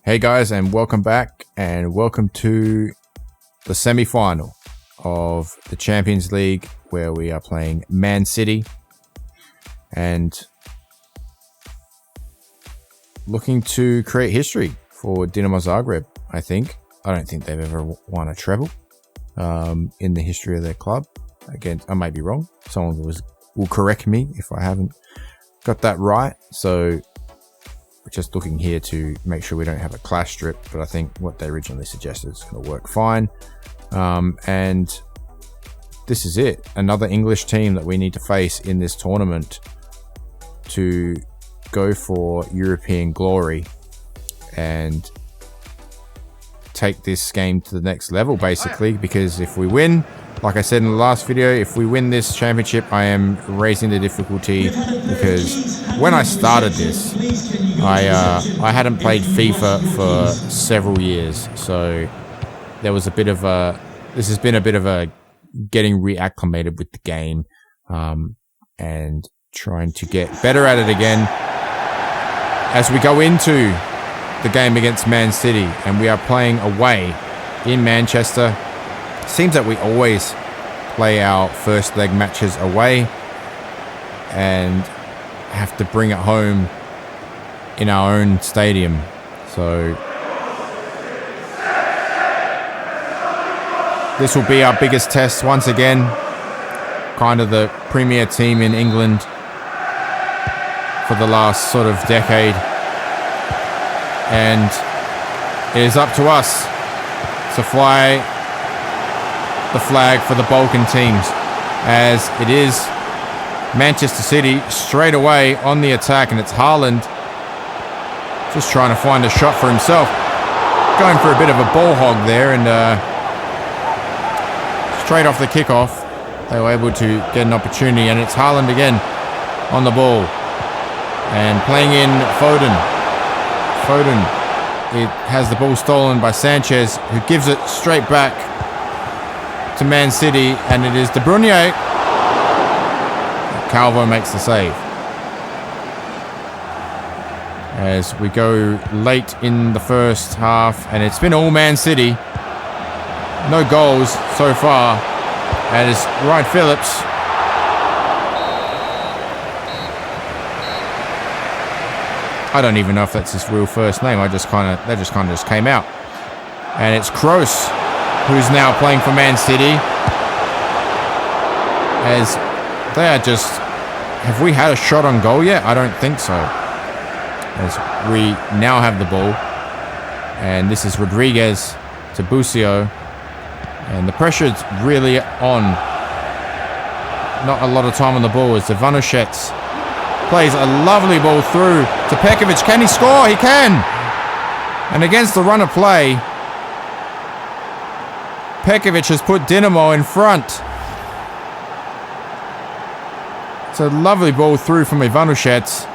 Hey guys, and welcome back, and welcome to the semi-final of the Champions League, where we are playing Man City and looking to create history for Dinamo Zagreb. I don't think they've ever won a treble in the history of their club. Again, I may be wrong. Someone will correct me if I haven't got that right. So we're just looking here to make sure we don't have a clash strip, but I think what they originally suggested is going to work fine. And this is it. Another English team that we need to face in this tournament to go for European glory and take this game to the next level, basically, because if we win, like I said in the last video, if we win this championship, I am raising the difficulty, because when I started this, I hadn't played FIFA for several years, so there was this has been a bit of a getting reacclimated with the game, and trying to get better at it again as we go into the game against Man City, and we are playing away in Manchester. Seems that we always play our first leg matches away and have to bring it home in our own stadium. So this will be our biggest test once again. Kind of the premier team in England for the last sort of decade. And it is up to us to fly the flag for the Balkan teams, as it is Manchester City straight away on the attack, and it's Haaland just trying to find a shot for himself, going for a bit of a ball hog there, and straight off the kickoff they were able to get an opportunity, and it's Haaland again on the ball and playing in Foden. It has the ball stolen by Sanchez, who gives it straight back to Man City, and it is De Bruyne. Calvo makes the save. As we go late in the first half, and it's been all Man City. No goals so far. And it's Ryan Phillips. I don't even know if that's his real first name. That just kind of came out. And it's Kroos, who's now playing for Man City. As they are just... Have we had a shot on goal yet? I don't think so. As we now have the ball. And this is Rodriguez to Busio. And the pressure's really on. Not a lot of time on the ball as Ivanushets plays a lovely ball through to Pekovic. Can he score? He can! And against the run of play, Pekovic has put Dinamo in front. It's a lovely ball through from Ivanushets.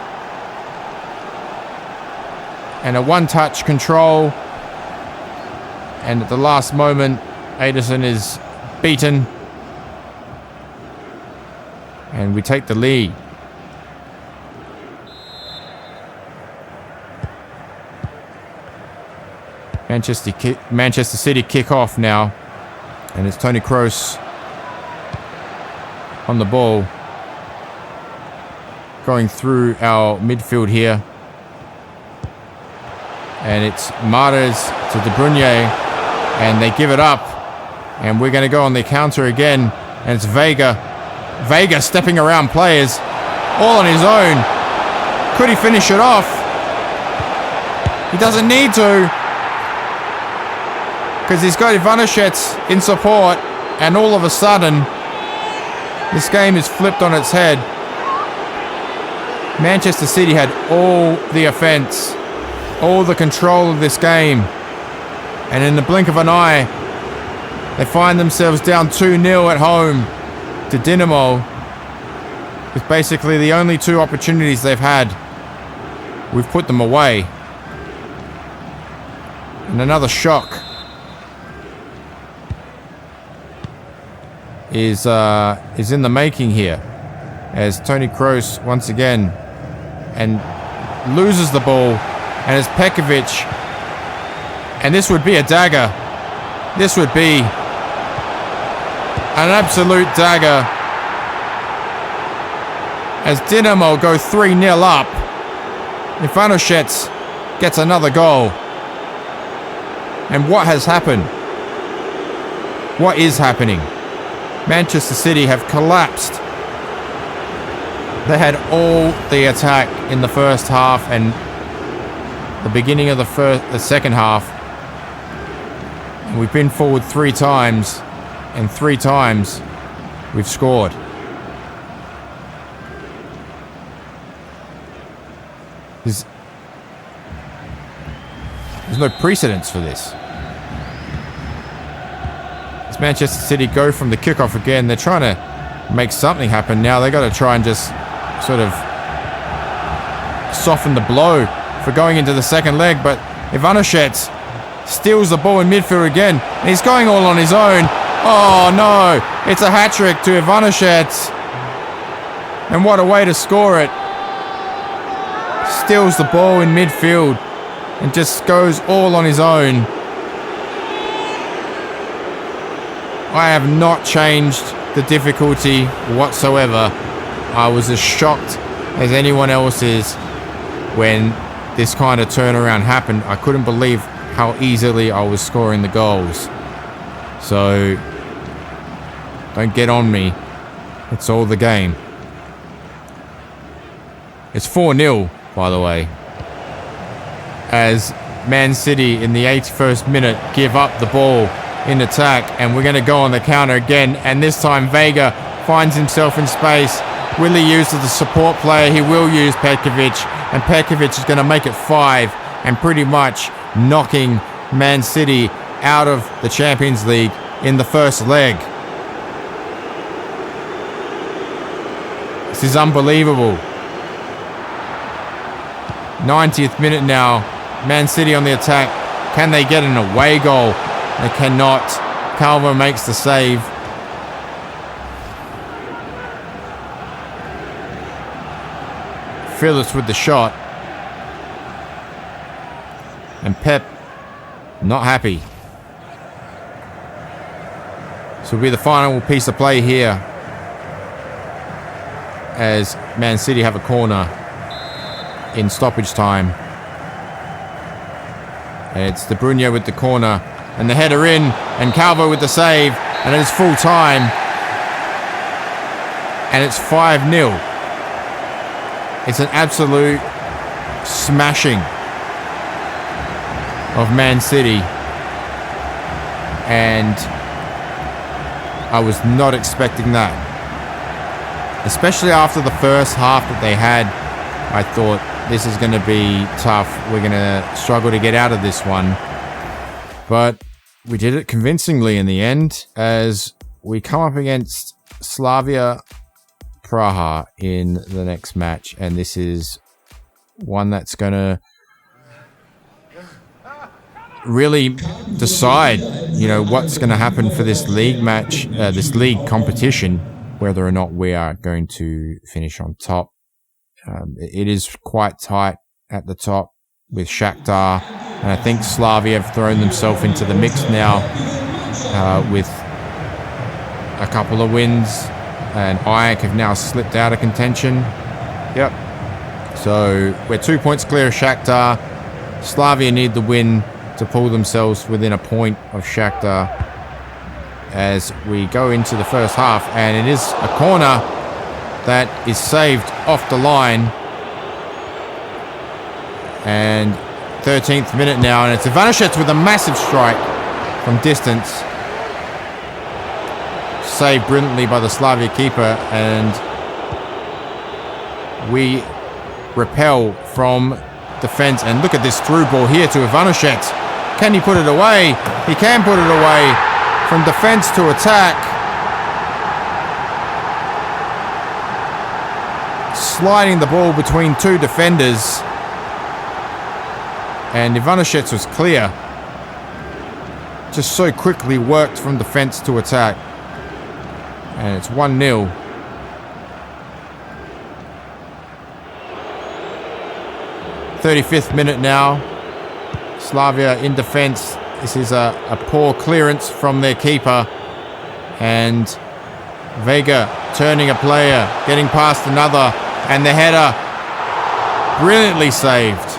And a one-touch control. And at the last moment, Ederson is beaten. And we take the lead. Manchester City kick off now. And it's Toni Kroos on the ball, going through our midfield here. And it's Mahrez to De Bruyne, and they give it up. And we're going to go on the counter again. And it's Vega stepping around players all on his own. Could he finish it off? He doesn't need to, because he's got Ivanushets in support, and all of a sudden this game is flipped on its head. Manchester City had all the offense, all the control of this game, and in the blink of an eye they find themselves down 2-0 at home to Dinamo, with basically the only two opportunities they've had. We've put them away. And another shock is in the making here, as Toni Kroos once again and loses the ball, and it's Pekovic And this would be a dagger. This would be an absolute dagger. As Dinamo go 3-0 up, Ivanovic gets another goal. And what has happened? What is happening? Manchester City have collapsed. They had all the attack in the first half and the beginning of the second half. And we've been forward 3 times, and 3 times we've scored. There's no precedence for this. As Manchester City go from the kickoff again, they're trying to make something happen now. They got to try and just sort of soften the blow for going into the second leg, but Ivanovic steals the ball in midfield again, and he's going all on his own. Oh no, it's a hat-trick to Ivanovic, and what a way to score it. Steals the ball in midfield and just goes all on his own. I have not changed the difficulty whatsoever. I was as shocked as anyone else is when this kind of turnaround happened. I couldn't believe how easily I was scoring the goals. So don't get on me. It's all the game. It's 4-0, by the way, as Man City in the 81st minute give up the ball in attack, and we're going to go on the counter again, and this time Vega finds himself in space. Will he use the support player? He will use Petkovic, and Petkovic is going to make it 5 and pretty much knocking Man City out of the Champions League in the first leg. This is unbelievable. 90th minute now. Man City on the attack. Can they get an away goal? They cannot. Calvo makes the save. Phillips with the shot. And Pep not happy. So it'll be the final piece of play here as Man City have a corner in stoppage time. And it's De Bruyne with the corner and the header in, and Calvo with the save, and it is full time, and it's 5-0. It's an absolute smashing of Man City, and I was not expecting that, especially after the first half that they had. I thought this is going to be tough. We're going to struggle to get out of this one. But we did it convincingly in the end as we come up against Slavia Praha in the next match. And this is one that's going to really decide, you know, what's going to happen for this league match, this league competition, whether or not we are going to finish on top. It is quite tight at the top with Shakhtar, and I think Slavia have thrown themselves into the mix now with a couple of wins, and Ajax have now slipped out of contention. Yep. So we're 2 points clear of Shakhtar. Slavia need the win to pull themselves within a point of Shakhtar as we go into the first half, and it is a corner that is saved off the line. And 13th minute now, and it's Ivanovic with a massive strike from distance. Saved brilliantly by the Slavia keeper, and we repel from defence. And look at this through ball here to Ivanovic. Can he put it away? He can put it away from defence to attack. Sliding the ball between 2 defenders. And Ivanovic was clear. Just so quickly worked from defence to attack. And it's 1-0. '35th minute now. Slavia in defence. This is a poor clearance from their keeper. And Vega turning a player, getting past another. And the header brilliantly saved.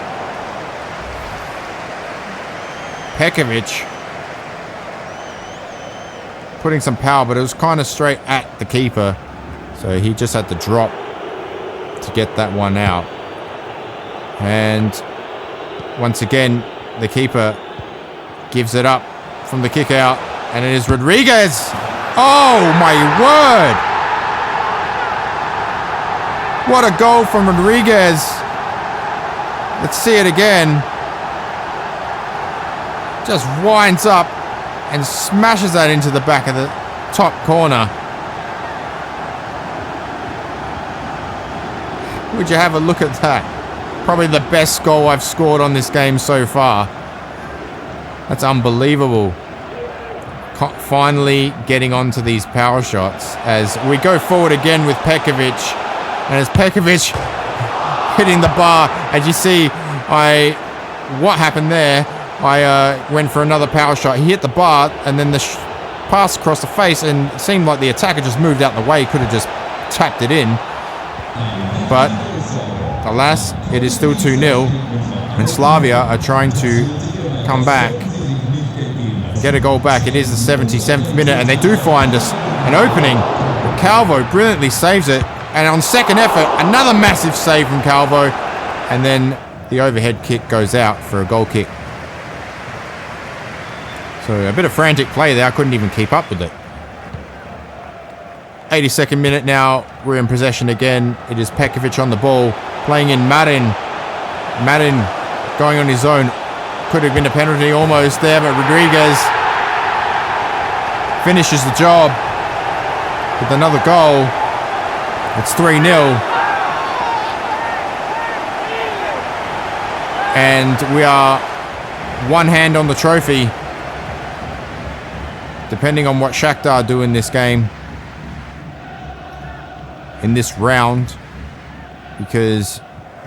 Pekovic putting some power, but it was kind of straight at the keeper. So he just had to drop to get that one out. And once again, the keeper gives it up from the kick out. And it is Rodriguez. Oh my word. What a goal from Rodriguez. Let's see it again. Just winds up and smashes that into the back of the top corner. Would you have a look at that? Probably the best goal I've scored on this game so far. That's unbelievable. Finally getting onto these power shots as we go forward again with Pekovic. And as Pekovic hitting the bar, as you see, what happened there? I went for another power shot. He hit the bar, and then the pass across the face, and it seemed like the attacker just moved out the way. Could have just tapped it in. But, alas, it is still 2-0. And Slavia are trying to come back, get a goal back. It is the 77th minute, and they do find us an opening. Calvo brilliantly saves it. And on second effort, another massive save from Calvo. And then the overhead kick goes out for a goal kick. So a bit of frantic play there. I couldn't even keep up with it. 82nd minute now. We're in possession again. It is Pekovic on the ball. Playing in Marin. Marin going on his own. Could have been a penalty almost there. But Rodriguez finishes the job with another goal. It's 3-0. And we are one hand on the trophy. Depending on what Shakhtar do in this game. In this round. Because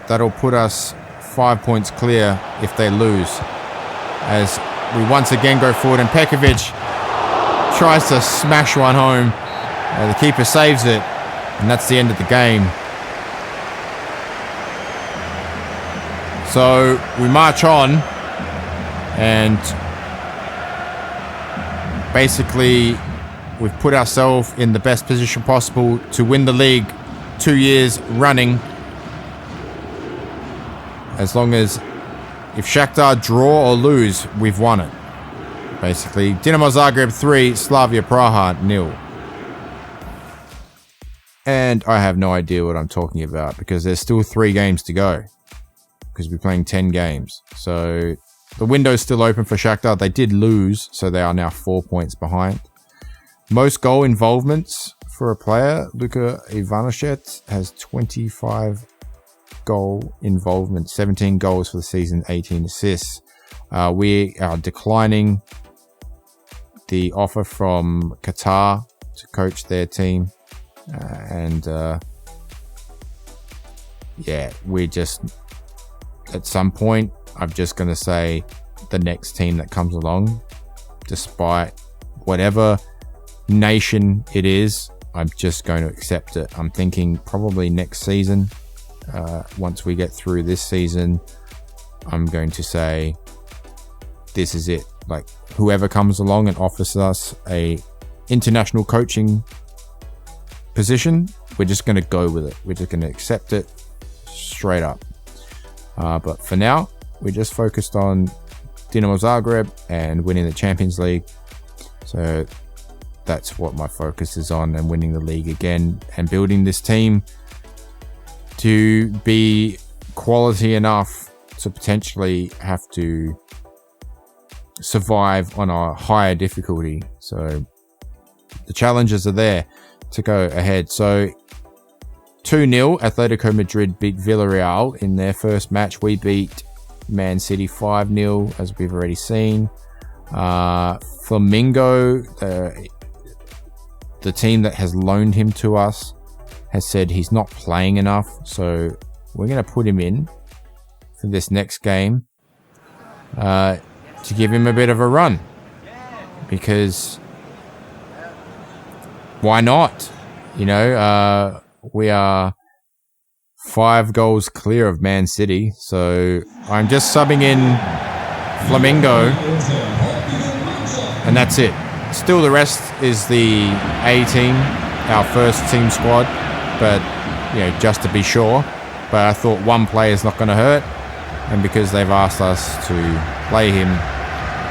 that'll put us 5 points clear if they lose. As we once again go forward and Pekovic tries to smash one home. The keeper saves it. And that's the end of the game. So we march on. And basically, we've put ourselves in the best position possible to win the league 2 years running. As long as if Shakhtar draw or lose, we've won it. Basically, Dinamo Zagreb 3, Slavia Praha 0. And I have no idea what I'm talking about because there's still 3 games to go. Because we're playing 10 games. So the window's still open for Shakhtar. They did lose, so they are now 4 points behind. Most goal involvements for a player. Luka Ivanishevich has 25 goal involvement. 17 goals for the season, 18 assists. We are declining the offer from Qatar to coach their team. Yeah, we're just, at some point, I'm just going to say the next team that comes along, despite whatever nation it is, I'm just going to accept it. I'm thinking probably next season, once we get through this season, I'm going to say, this is it. Like, whoever comes along and offers us a international coaching position, we're just going to go with it. We're just going to accept it straight up. But for now, we're just focused on Dinamo Zagreb and winning the Champions League. So that's what my focus is on, and winning the league again and building this team to be quality enough to potentially have to survive on a higher difficulty. So the challenges are there to go ahead. So 2-0, Atletico Madrid beat Villarreal in their first match. We beat Man City 5-0, as we've already seen. Flamingo, the team that has loaned him to us, has said he's not playing enough. So we're going to put him in for this next game. to give him a bit of a run. Because why not? You know, we are 5 goals clear of Man City. So I'm just subbing in Flamingo. And that's it. Still the rest is the A team, our first team squad. But, you know, just to be sure. But I thought one play is not going to hurt. And because they've asked us to play him,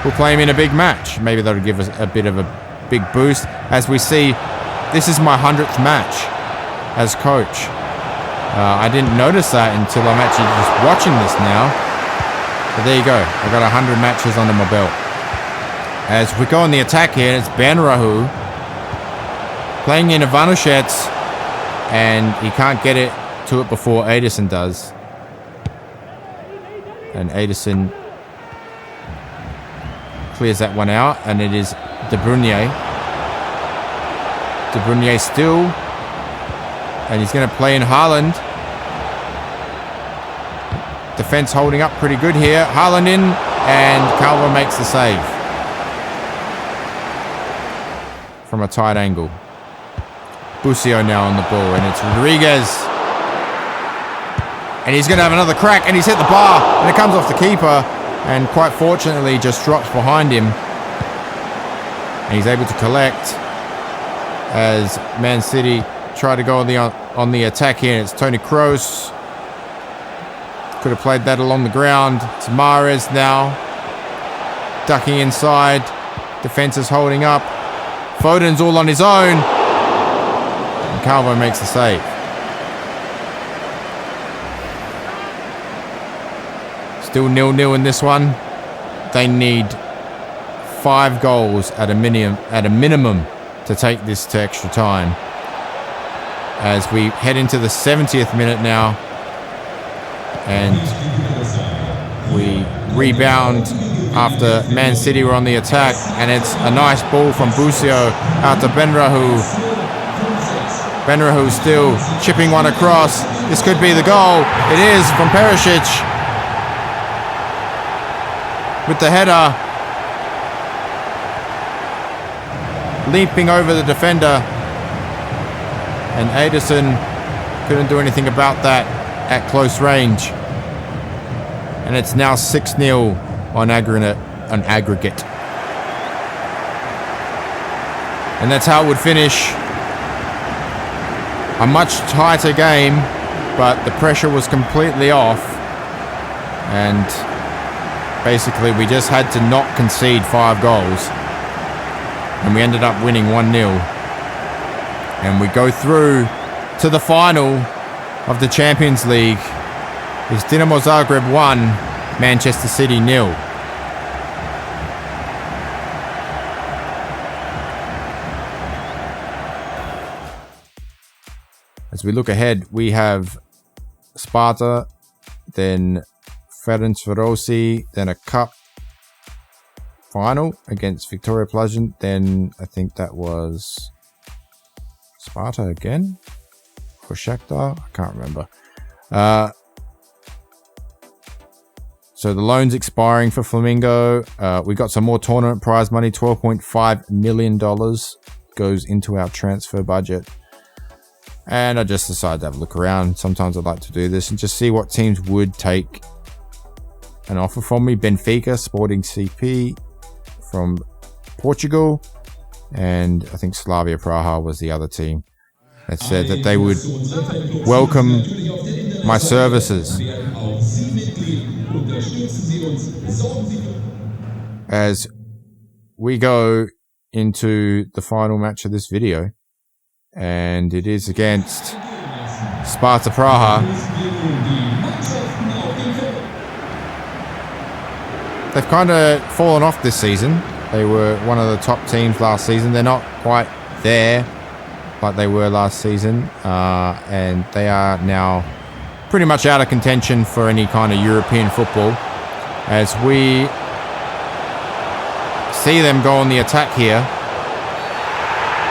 we'll play him in a big match. Maybe that'll give us a bit of a big boost. As we see, this is my 100th match as coach. I didn't notice that until I'm actually just watching this now. But there you go. I've got 100 matches under my belt. As we go on the attack here, it's Benrahu playing in Ivanushets, and he can't get it to it before Ederson does. And Ederson clears that one out, and it is De Bruyne. De Bruyne still, and he's going to play in Haaland. Defense holding up pretty good here. Haaland in, and Calvo makes the save from a tight angle. Busio now on the ball, and it's Rodriguez. And he's going to have another crack, and he's hit the bar, and it comes off the keeper, and quite fortunately just drops behind him. And he's able to collect as Man City try to go on the attack here. And it's Toni Kroos. Could have played that along the ground. It's Mahrez now. Ducking inside. Defense is holding up. Foden's all on his own. And Calvo makes the save. Still 0-0 in this one. They need 5 goals at a minimum to take this to extra time. As we head into the 70th minute now. And we rebound after Man City were on the attack. And it's a nice ball from Busio out to Benrahu. Benrahu still chipping one across. This could be the goal. It is from Perisic. With the header. Leaping over the defender. And Ederson couldn't do anything about that at close range. And it's now 6-0 on aggregate. And that's how it would finish. A much tighter game, but the pressure was completely off. And basically we just had to not concede 5 goals. And we ended up winning 1-0. And we go through to the final of the Champions League. It's Dinamo Zagreb 1, Manchester City 0. As we look ahead, we have Sparta, then Ferencvarosi, then a cup final against Victoria Pleasant. Then I think that was Sparta again or Shakhtar. I can't remember. So the loan's expiring for Flamingo. We got some more tournament prize money. $12.5 million goes into our transfer budget. And I just decided to have a look around. Sometimes I'd like to do this and just see what teams would take an offer from me. Benfica, Sporting CP from Portugal. And I think Slavia Praha was the other team that said that they would welcome my services. As we go into the final match of this video, and it is against Sparta Praha. They've kind of fallen off this season. They were one of the top teams last season. They're not quite there like they were last season, and they are now pretty much out of contention for any kind of European football. As we see them go on the attack here.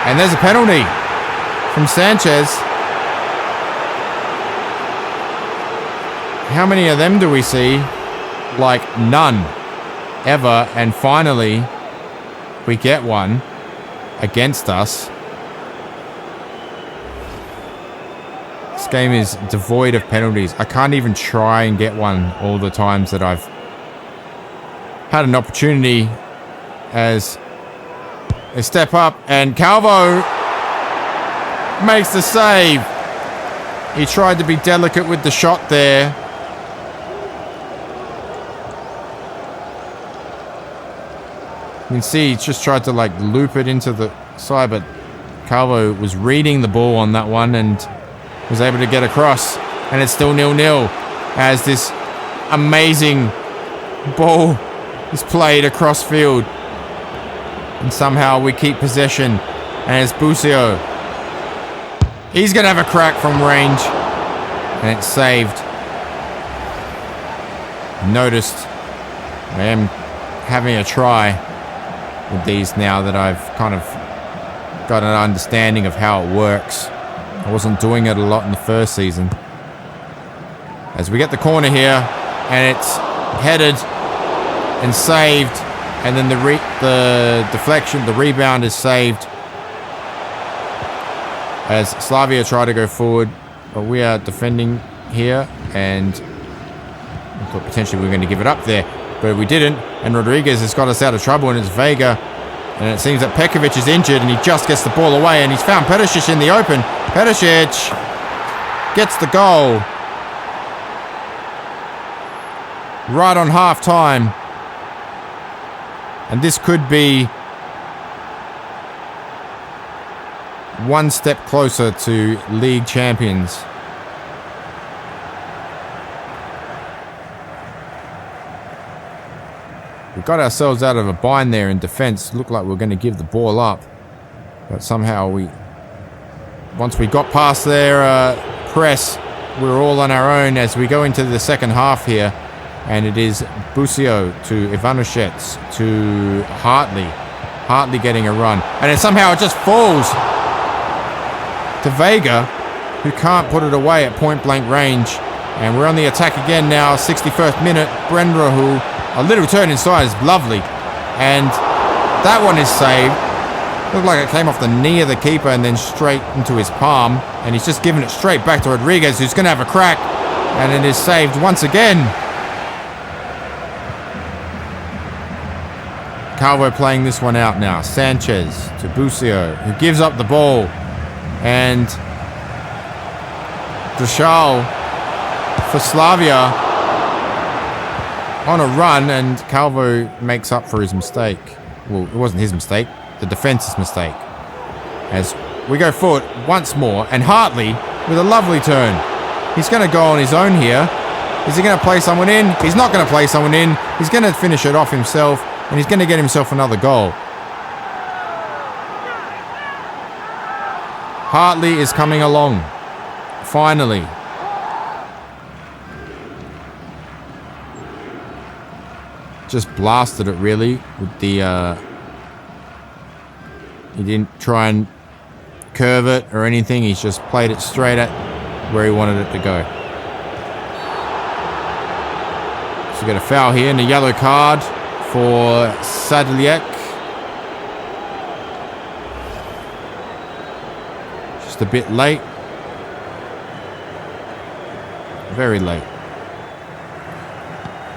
And there's a penalty from Sanchez. How many of them do we see? Like none. ever. And finally, we get one against us. This game is devoid of penalties. I can't even try and get one all the times that I've had an opportunity. As a step up, and Calvo makes the save. He tried to be delicate with the shot there. You can see he just tried to like loop it into the side, but Calvo was reading the ball on that one and was able to get across. And it's still 0-0 as this amazing ball is played across field. And somehow we keep possession. And it's Busio. He's going to have a crack from range. And it's saved. Noticed I am having a try with these now that I've kind of got an understanding of how it works. I wasn't doing it a lot in the first season. As we get the corner here. And it's headed and saved. And then the deflection, the rebound is saved. As Slavia try to go forward. But we are defending here. And I thought potentially we were going to give it up there. But we didn't. And Rodriguez has got us out of trouble. And it's Vega. And it seems that Pekovic is injured. And he just gets the ball away. And he's found Perisic in the open. Perisic gets the goal. Right on half time. And this could be one step closer to league champions. We got ourselves out of a bind there in defense. Looked like we were going to give the ball up. But somehow once we got past their press, we were all on our own as we go into the second half here. And it is Busio to Ivanovic to Hartley. Hartley getting a run. And then somehow it just falls to Vega, who can't put it away at point-blank range. And we're on the attack again now, 61st minute. Brendra, who a little turn inside is lovely. And that one is saved. Looked like it came off the knee of the keeper and then straight into his palm. And he's just given it straight back to Rodriguez, who's going to have a crack. And it is saved once again. Calvo playing this one out now. Sanchez to Busio, who gives up the ball. And Drashal for Slavia on a run, and Calvo makes up for his mistake. Well, it wasn't his mistake. The defense's mistake. As we go forward once more, and Hartley with a lovely turn. He's going to go on his own here. Is he going to play someone in? He's not going to play someone in. He's going to finish it off himself. And he's going to get himself another goal. Hartley is coming along. Finally. Just blasted it really with the... he didn't try and curve it or anything. He's just played it straight at where he wanted it to go. So we got a foul here and a yellow card for Sadliek. Just a bit late. Very late.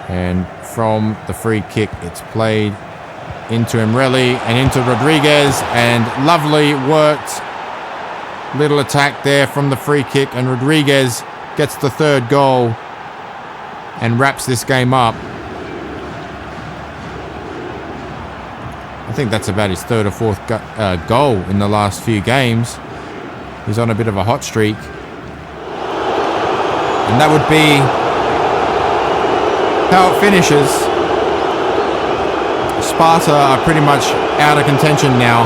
And from the free kick, it's played into Emreli and into Rodriguez. And lovely worked little attack there from the free kick. And Rodriguez gets the third goal and wraps this game up. I think that's about his third or fourth goal in the last few games. He's on a bit of a hot streak. And that would be how it finishes. Sparta are pretty much out of contention now.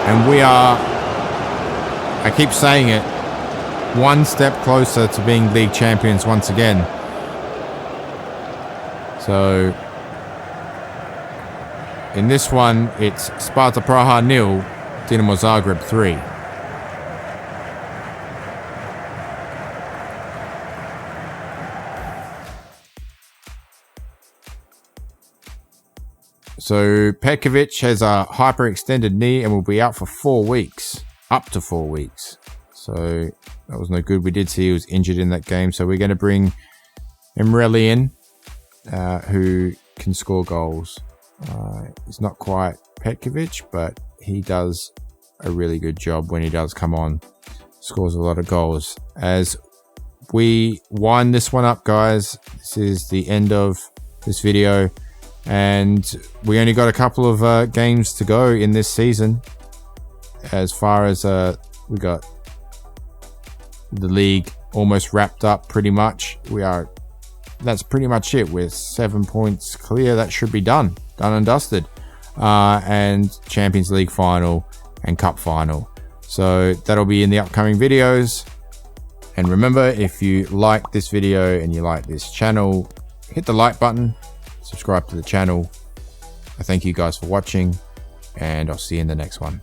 And we are, I keep saying it, one step closer to being league champions once again. So... in this one, it's Sparta Praha 0, Dinamo Zagreb 3. So Petkovic has a hyperextended knee and will be out for 4 weeks, up to 4 weeks. So that was no good. We did see he was injured in that game. So we're going to bring Emreli in, who can score goals. He's not quite Petkovic, but he does a really good job when he does come on. Scores a lot of goals. As we wind this one up, guys, this is the end of this video. And we only got a couple of games to go in this season. As far as we got the league almost wrapped up pretty much. That's pretty much it. We're 7 points clear. That should be done and dusted. And Champions League final and Cup final. So that'll be in the upcoming videos. And remember, if you like this video and you like this channel, hit the like button, subscribe to the channel. I thank you guys for watching, and I'll see you in the next one.